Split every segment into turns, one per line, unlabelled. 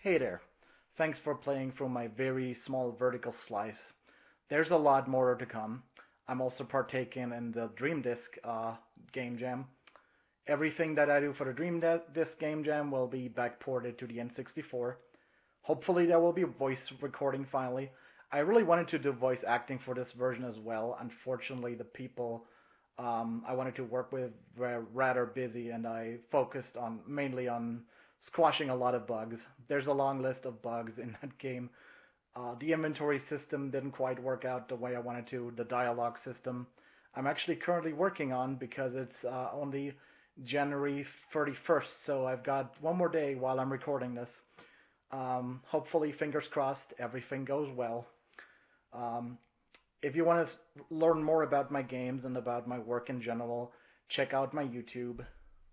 Hey there. Thanks for playing through my very small vertical slice. There's a lot more to come. I'm also partaking in the Dream Disc game jam. Everything that I do for the Dream Disc game jam will be backported to the N64. Hopefully there will be voice recording finally. I really wanted to do voice acting for this version as well. Unfortunately, the people I wanted to work with were rather busy, and I focused on mainly on squashing a lot of bugs. There's a long list of bugs in that game. The inventory system didn't quite work out the way I wanted to. The dialogue system I'm actually currently working on because it's only January 31st, so I've got one more day while I'm recording this. Hopefully, fingers crossed, everything goes well. Um, if you want to learn more about my games and about my work in general, check out my YouTube.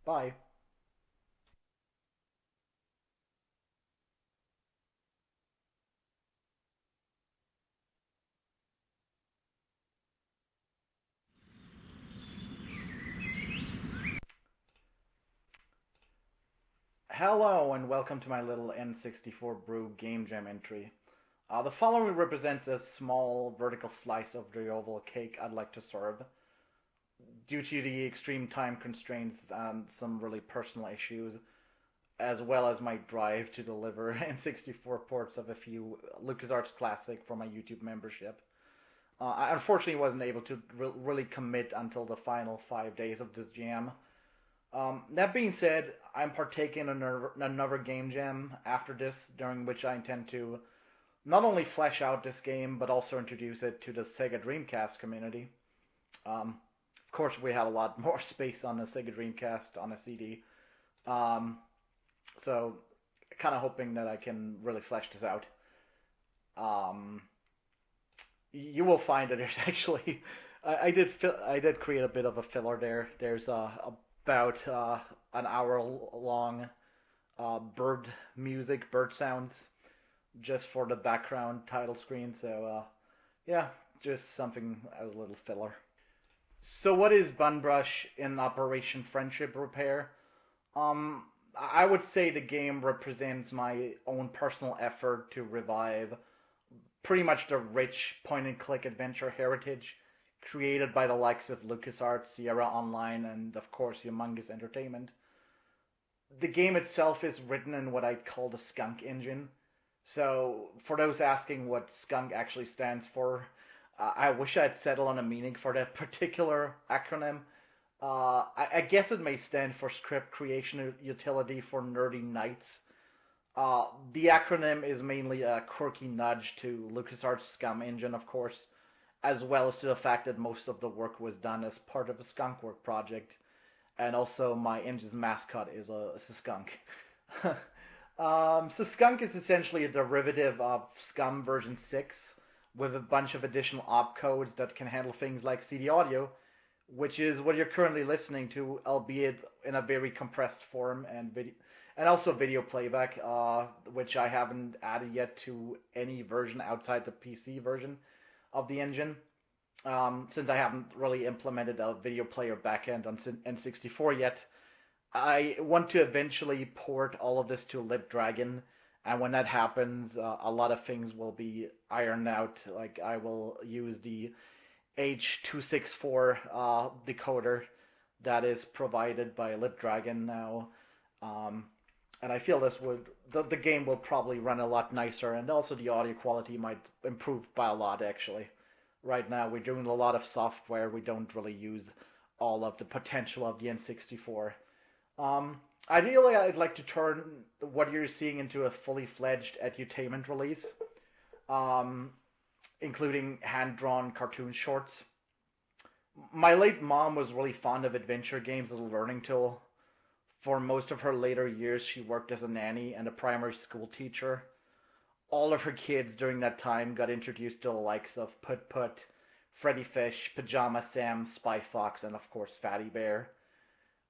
Bye. Hello and welcome to my little N64 Brew Game Jam entry. The following represents a small vertical slice of the oval cake I'd like to serve. Due to the extreme time constraints and some really personal issues, as well as my drive to deliver N64 ports of a few LucasArts Classic for my YouTube membership, I unfortunately wasn't able to really commit until the final 5 days of this jam. That being said, I'm partaking in another game jam after this, during which I intend to not only flesh out this game, but also introduce it to the Sega Dreamcast community. Of course, we have a lot more space on the Sega Dreamcast on a CD, so kind of hoping that I can really flesh this out. um, you will find that there's actually I did create a bit of a filler there. There's about an hour long bird music, bird sounds, just for the background title screen. So yeah, just something as a little filler. So what is Bunbrush in Operation Friendship Repair? Um, I would say the game represents my own personal effort to revive pretty much the rich point-and-click adventure heritage created by the likes of LucasArts, Sierra Online, and of course Humongous Entertainment. The game itself is written in what I'd call the Skunk engine. So for those asking what Skunk actually stands for, I wish I'd settled on a meaning for that particular acronym. I guess it may stand for Script Creation Utility for Nerdy Knights. The acronym is mainly a quirky nudge to LucasArts' Scum engine, of course, as well as to the fact that most of the work was done as part of a skunkwork project, and also my engine's mascot is a skunk. So Skunk is essentially a derivative of Scum version 6 with a bunch of additional opcodes that can handle things like CD audio, which is what you're currently listening to, albeit in a very compressed form, and also video playback, which I haven't added yet to any version outside the PC version of the engine, since I haven't really implemented a video player backend on N64 yet. I want to eventually port all of this to LibDragon, and when that happens, a lot of things will be ironed out. Like I will use the H.264 decoder that is provided by LibDragon now, and I feel the game will probably run a lot nicer, and also the audio quality might improve by a lot actually. Right now we're doing a lot of software, we don't really use all of the potential of the N64. Ideally, I'd like to turn what you're seeing into a fully fledged edutainment release, including hand-drawn cartoon shorts. My late mom was really fond of adventure games as a learning tool. For most of her later years, she worked as a nanny and a primary school teacher. All of her kids during that time got introduced to the likes of Put Put, Freddy Fish, Pajama Sam, Spy Fox, and of course Fatty Bear.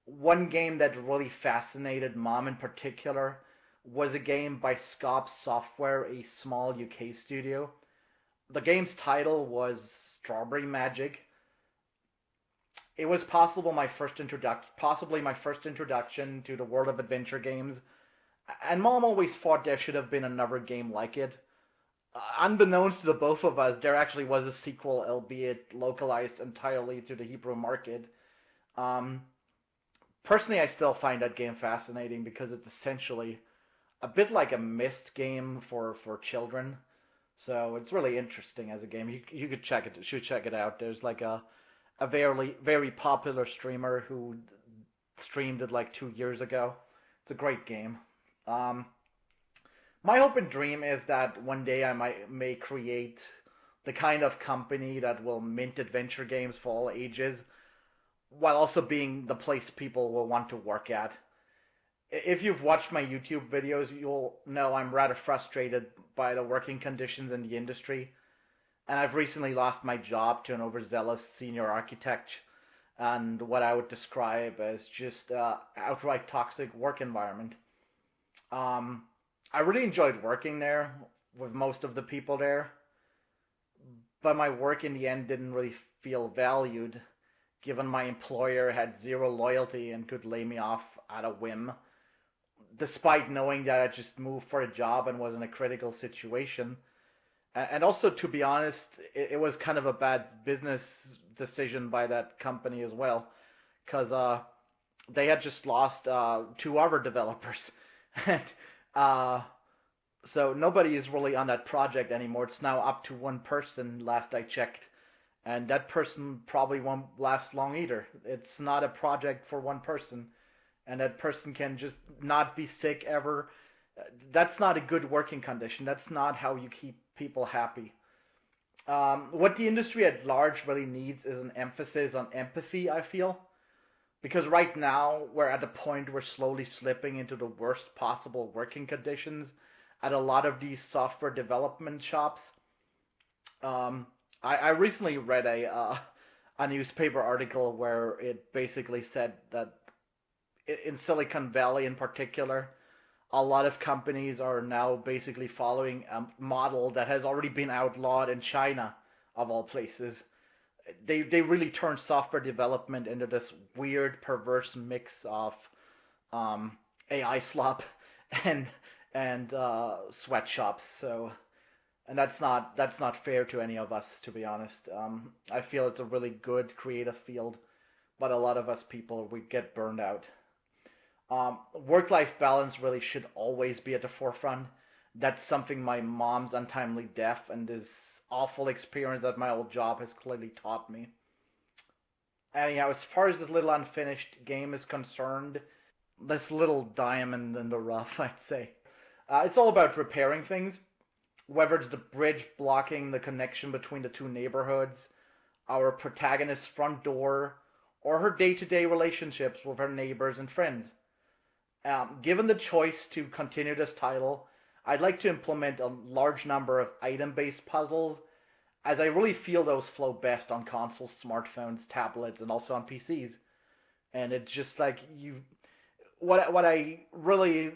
One game that really fascinated Mom in particular was a game by Scop Software, a small UK studio. The game's title was Strawberry Magic. It was possibly my first introduction to the world of adventure games, and Mom always thought there should have been another game like it. Unbeknownst to the both of us, there actually was a sequel, albeit localized entirely to the Hebrew market. Personally, I still find that game fascinating because it's essentially a bit like a Myst game for children. So it's really interesting as a game. You should check it out. There's like a very popular streamer who streamed it like 2 years ago. It's a great game. My hope and dream is that one day I may create the kind of company that will mint adventure games for all ages, while also being the place people will want to work at. If you've watched my YouTube videos, you'll know I'm rather frustrated by the working conditions in the industry, and I've recently lost my job to an overzealous senior architect and what I would describe as just outright toxic work environment. I really enjoyed working there with most of the people there, but my work in the end didn't really feel valued, given my employer had zero loyalty and could lay me off at a whim, despite knowing that I just moved for a job and was in a critical situation. And also, to be honest, it was kind of a bad business decision by that company as well, because they had just lost 2 other developers. And so nobody is really on that project anymore. It's now up to one person, last I checked. And that person probably won't last long either. It's not a project for one person. And that person can just not be sick ever. That's not a good working condition. That's not how you keep people happy. What the industry at large really needs is an emphasis on empathy, I feel. Because right now, we're at the point we're slowly slipping into the worst possible working conditions at a lot of these software development shops. I recently read a newspaper article where it basically said that in Silicon Valley in particular, a lot of companies are now basically following a model that has already been outlawed in China, of all places. They really turned software development into this weird, perverse mix of um, AI slop and sweatshops. So, and that's not fair to any of us, to be honest. I feel it's a really good creative field, but a lot of us people we get burned out. Work-life balance really should always be at the forefront. That's something my mom's untimely death and this awful experience at my old job has clearly taught me. Anyhow, as far as this little unfinished game is concerned, this little diamond in the rough, I'd say. It's all about repairing things, whether it's the bridge blocking the connection between the two neighborhoods, our protagonist's front door, or her day-to-day relationships with her neighbors and friends. Given the choice to continue this title, I'd like to implement a large number of item-based puzzles, as I really feel those flow best on consoles, smartphones, tablets, and also on PCs. And it's just like what I really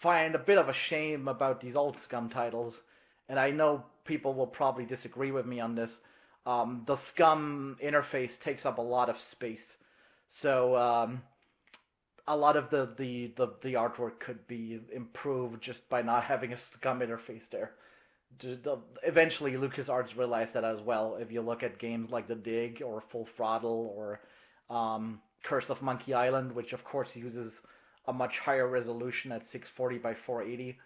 find a bit of a shame about these old Scum titles, and I know people will probably disagree with me on this. The Scum interface takes up a lot of space, so a lot of the artwork could be improved just by not having a Scum interface there. Eventually, LucasArts realized that as well. If you look at games like The Dig or Full Throttle or Curse of Monkey Island, which of course uses a much higher resolution at 640 by 480,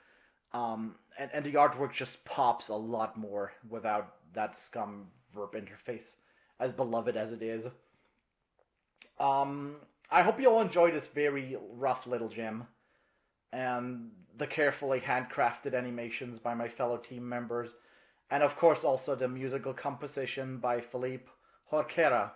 and the artwork just pops a lot more without that Scum verb interface, as beloved as it is. I hope you'll enjoy this very rough little gem and the carefully handcrafted animations by my fellow team members, and of course also the musical composition by Philippe Horquera.